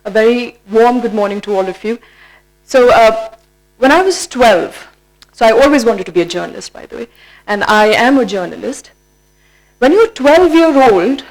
A very warm good morning to all of you. So when I was 12, so I always wanted to be a journalist, by the way, and I am a journalist. When you're 12-year-old,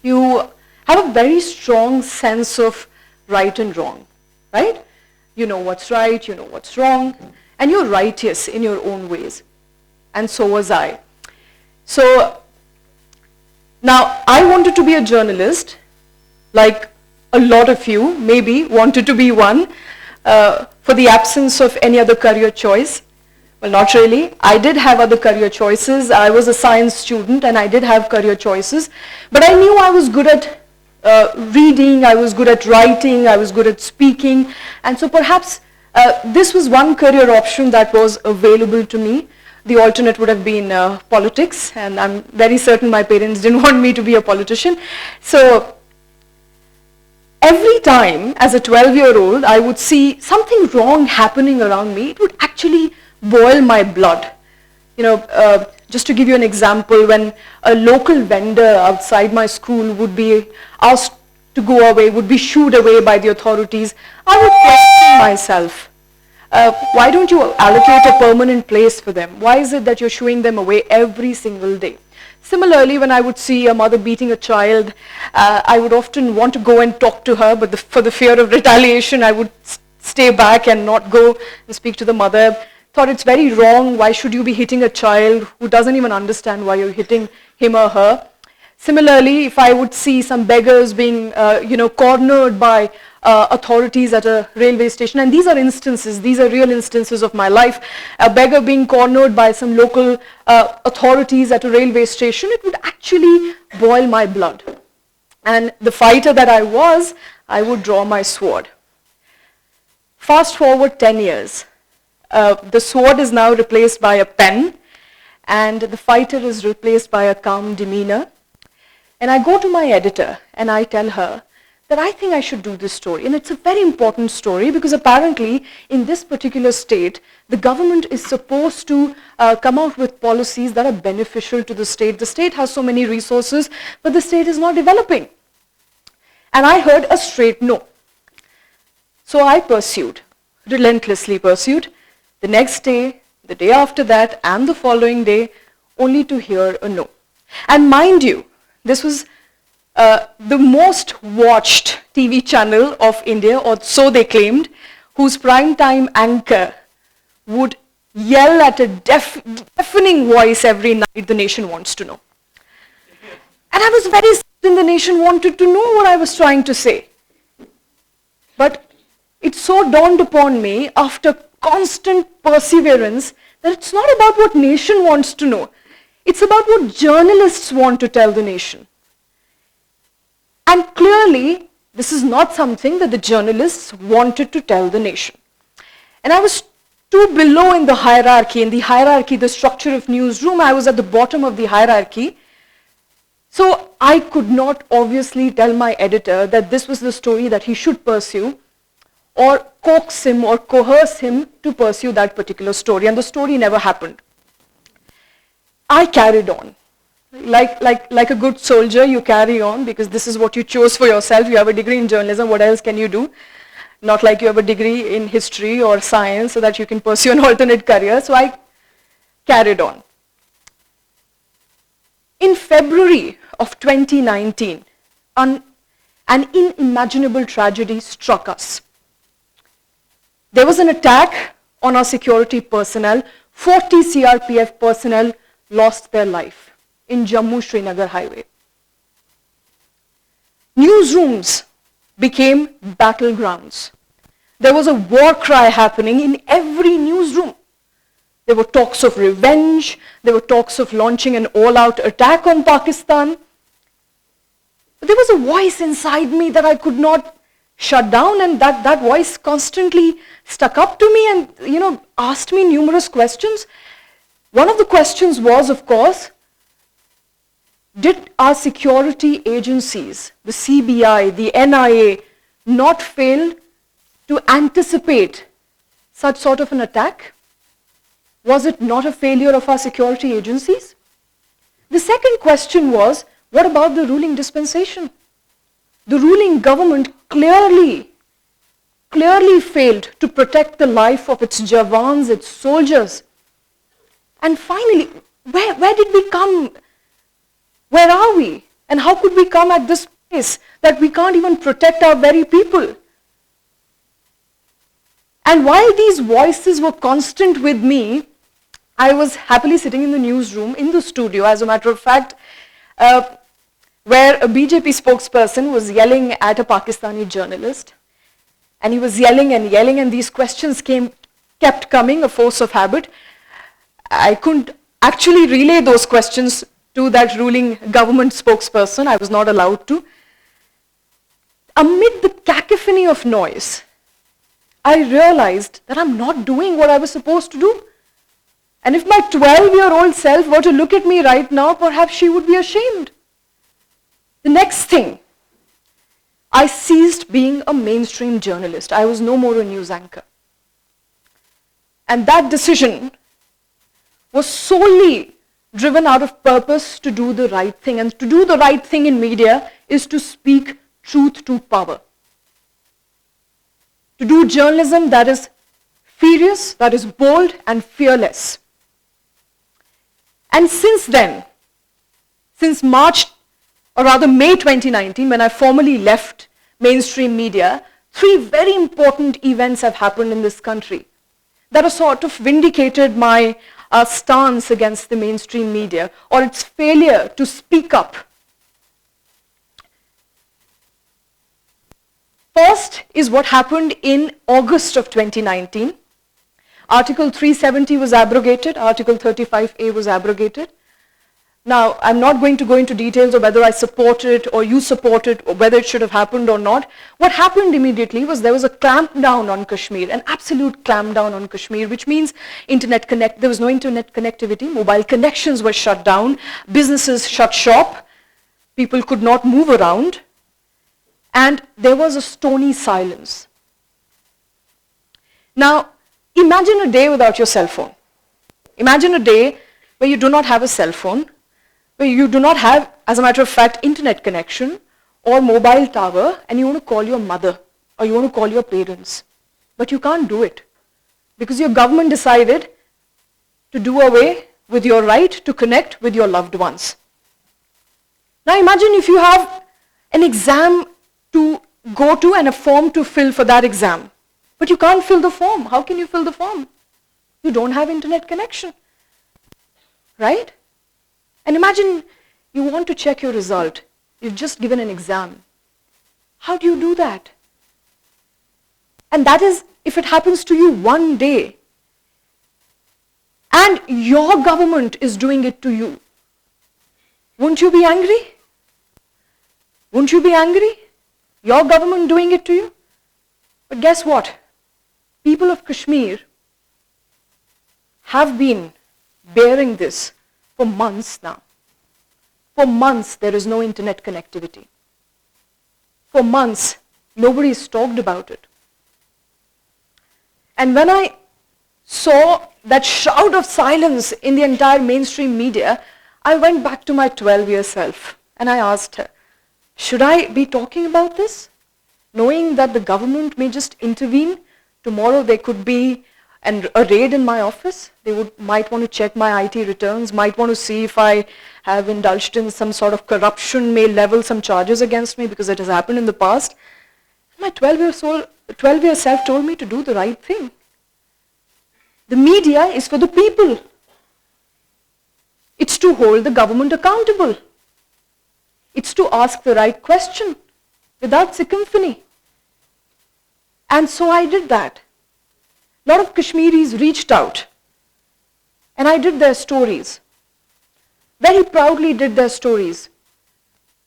you have a very strong sense of right and wrong, right? You know what's right, you know what's wrong, and you're righteous in your own ways. And so was I. So now I wanted to be a journalist, like a lot of you maybe wanted to be one, for the absence of any other career choice. Well, not really. I did have other career choices. I was a science student and I did have career choices. But I knew I was good at reading, I was good at writing, I was good at speaking. And so perhaps this was one career option that was available to me. The alternate would have been politics, and I'm very certain my parents didn't want me to be a politician. So every time as a 12-year-old I would see something wrong happening around me, it would actually boil my blood. You know, just to give you an example, when a local vendor outside my school would be asked to go away, would be shooed away by the authorities, I would question myself. Why don't you allocate a permanent place for them? Why is it that you're shooing them away every single day? Similarly, when I would see a mother beating a child, I would often want to go and talk to her, but for the fear of retaliation, I would stay back and not go and speak to the mother. Thought it's very wrong. Why should you be hitting a child who doesn't even understand why you're hitting him or her? Similarly, if I would see some beggars being, cornered by authorities at a railway station, and these are instances, these are real instances of my life, a beggar being cornered by some local authorities at a railway station, it would actually boil my blood. And the fighter that I was, I would draw my sword. Fast forward 10 years. The sword is now replaced by a pen, and the fighter is replaced by a calm demeanor. And I go to my editor and I tell her that I think I should do this story. And it's a very important story because apparently in this particular state, the government is supposed to come out with policies that are beneficial to the state. The state has so many resources, but the state is not developing. And I heard a straight no. So I pursued, relentlessly pursued. The next day, the day after that, and the following day, only to hear a no. And mind you, this was the most watched TV channel of India, or so they claimed, whose primetime anchor would yell at a deafening voice every night, the nation wants to know. And I was very certain the nation wanted to know what I was trying to say. But it so dawned upon me after constant perseverance that it's not about what nation wants to know. It's about what journalists want to tell the nation. And clearly, this is not something that the journalists wanted to tell the nation. And I was too below in the hierarchy, the structure of Newsroom. I was at the bottom of the hierarchy. So I could not obviously tell my editor that this was the story that he should pursue, or coax him or coerce him to pursue that particular story. And the story never happened. I carried on. Like a good soldier, you carry on because this is what you chose for yourself. You have a degree in journalism, what else can you do? Not like you have a degree in history or science so that you can pursue an alternate career. So I carried on. In February of 2019, an unimaginable tragedy struck us. There was an attack on our security personnel. 40 CRPF personnel lost their life in Jammu-Srinagar highway. Newsrooms became battlegrounds. There was a war cry happening in every newsroom. There were talks of revenge. There were talks of launching an all-out attack on Pakistan. But there was a voice inside me that I could not shut down, and that voice constantly stuck up to me and asked me numerous questions. One of the questions was, of course, did our security agencies, the CBI, the NIA, not fail to anticipate such sort of an attack? Was it not a failure of our security agencies? The second question was, what about the ruling dispensation? The ruling government clearly clearly failed to protect the life of its jawans, its soldiers. And finally, where did we come? Where are we? And how could we come at this place that we can't even protect our very people? And while these voices were constant with me, I was happily sitting in the newsroom, in the studio, as a matter of fact, where a BJP spokesperson was yelling at a Pakistani journalist. And he was yelling, and these questions kept coming, a force of habit. I couldn't actually relay those questions to that ruling government spokesperson. I was not allowed to. Amid the cacophony of noise, I realized that I'm not doing what I was supposed to do. And if my 12-year-old self were to look at me right now, perhaps she would be ashamed. The next thing, I ceased being a mainstream journalist. I was no more a news anchor. And that decision was solely driven out of purpose to do the right thing. And to do the right thing in media is to speak truth to power. To do journalism that is furious, that is bold and fearless. And since then, since May 2019, when I formally left mainstream media, 3 very important events have happened in this country that have sort of vindicated my stance against the mainstream media, or its failure to speak up. First is what happened in August of 2019. Article 370 was abrogated, Article 35A was abrogated. Now, I'm not going to go into details of whether I support it or you support it or whether it should have happened or not. What happened immediately was there was a clampdown on Kashmir, an absolute clampdown on Kashmir, which means there was no internet connectivity, mobile connections were shut down, businesses shut shop, people could not move around, and there was a stony silence. Now, imagine a day without your cell phone. Imagine a day where you do not have a cell phone, where you do not have, as a matter of fact, internet connection or mobile tower, and you want to call your mother or you want to call your parents. But you can't do it because your government decided to do away with your right to connect with your loved ones. Now imagine if you have an exam to go to and a form to fill for that exam, but you can't fill the form. How can you fill the form? You don't have internet connection, right? And imagine you want to check your result. You've just given an exam. How do you do that? And that is if it happens to you one day. And your government is doing it to you. Won't you be angry? Won't you be angry? Your government doing it to you? But guess what? People of Kashmir have been bearing this for months now. For months, there is no internet connectivity. For months, nobody's talked about it. And when I saw that shroud of silence in the entire mainstream media, I went back to my 12-year self and I asked her, should I be talking about this? Knowing that the government may just intervene, tomorrow there could be a raid in my office, might want to check my IT returns, might want to see if I have indulged in some sort of corruption, may level some charges against me because it has happened in the past. My 12-year self told me to do the right thing. The media is for the people. It's to hold the government accountable. It's to ask the right question without sycophancy. And so I did that. A lot of Kashmiris reached out and I did their stories. Very proudly did their stories.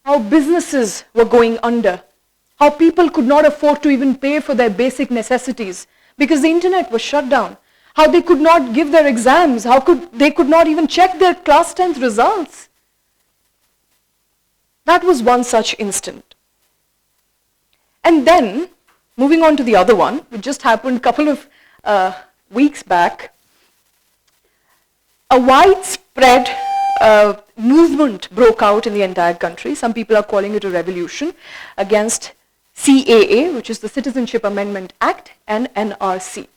How businesses were going under. How people could not afford to even pay for their basic necessities because the internet was shut down. How they could not give their exams. How they could not even check their class 10th results. That was one such instant. And then, moving on to the other one, which just happened a couple of weeks back, a widespread movement broke out in the entire country. Some people are calling it a revolution against CAA, which is the Citizenship Amendment Act, and NRC.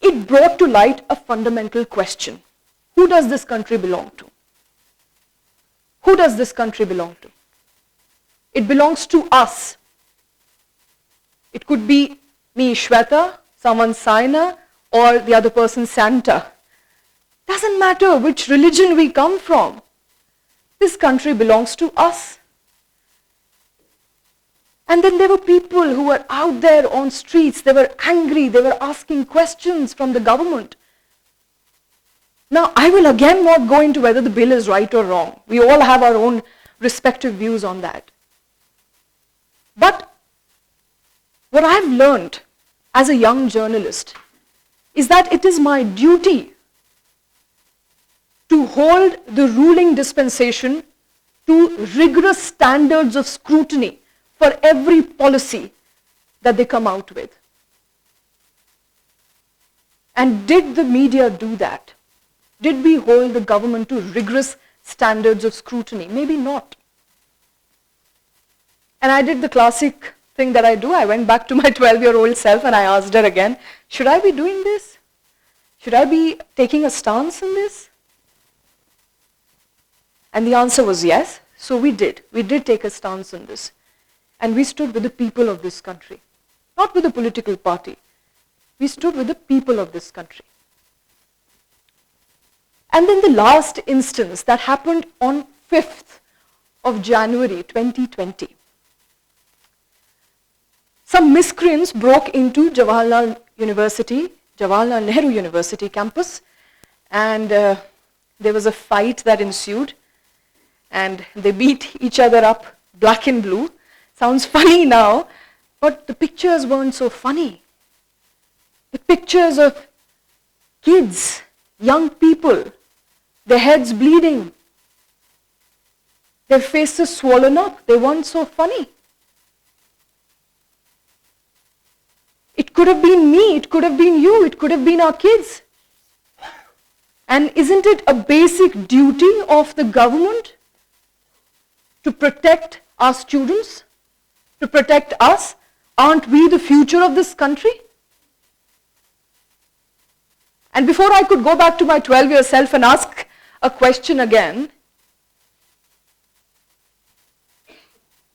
It brought to light a fundamental question. Who does this country belong to? Who does this country belong to? It belongs to us. It could be me, Shweta, someone, Saina, or the other person, Santa. Doesn't matter which religion we come from. This country belongs to us. And then there were people who were out there on streets. They were angry. They were asking questions from the government. Now, I will again not go into whether the bill is right or wrong. We all have our own respective views on that. But what I've learned as a young journalist is that it is my duty to hold the ruling dispensation to rigorous standards of scrutiny for every policy that they come out with. And did the media do that? Did we hold the government to rigorous standards of scrutiny? Maybe not. And I did the classic thing that I do. I went back to my 12-year-old self and I asked her again, should I be doing this? Should I be taking a stance in this? And the answer was yes. So we did. We did take a stance on this. And we stood with the people of this country. Not with a political party. We stood with the people of this country. And then the last instance that happened on 5th of January 2020. Some miscreants broke into Jawaharlal Nehru University campus, and there was a fight that ensued, and they beat each other up black and blue. Sounds funny now, but the pictures weren't so funny. The pictures of kids, young people, their heads bleeding, their faces swollen up, they weren't so funny. It could have been me, it could have been you, it could have been our kids. And isn't it a basic duty of the government to protect our students, to protect us? Aren't we the future of this country? And before I could go back to my 12-year self and ask a question again,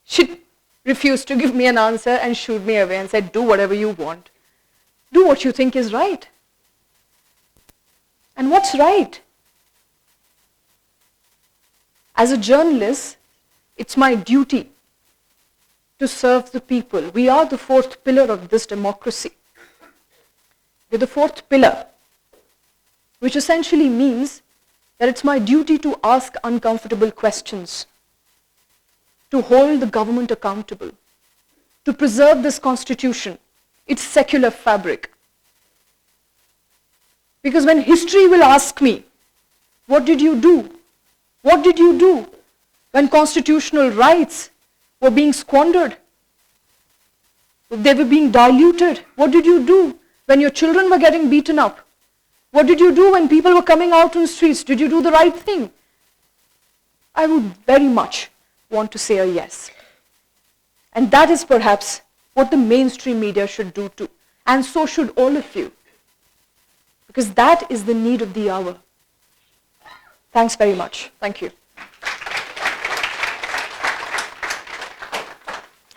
she refused to give me an answer and shooed me away and said, do whatever you want. Do what you think is right. And what's right? As a journalist, it's my duty to serve the people. We are the fourth pillar of this democracy. We're the fourth pillar, which essentially means that it's my duty to ask uncomfortable questions, to hold the government accountable, to preserve this constitution, its secular fabric. Because when history will ask me, what did you do? What did you do when constitutional rights were being squandered? They were being diluted. What did you do when your children were getting beaten up? What did you do when people were coming out on the streets? Did you do the right thing? I would very much want to say a yes. And that is perhaps what the mainstream media should do too. And so should all of you. Because that is the need of the hour. Thanks very much. Thank you.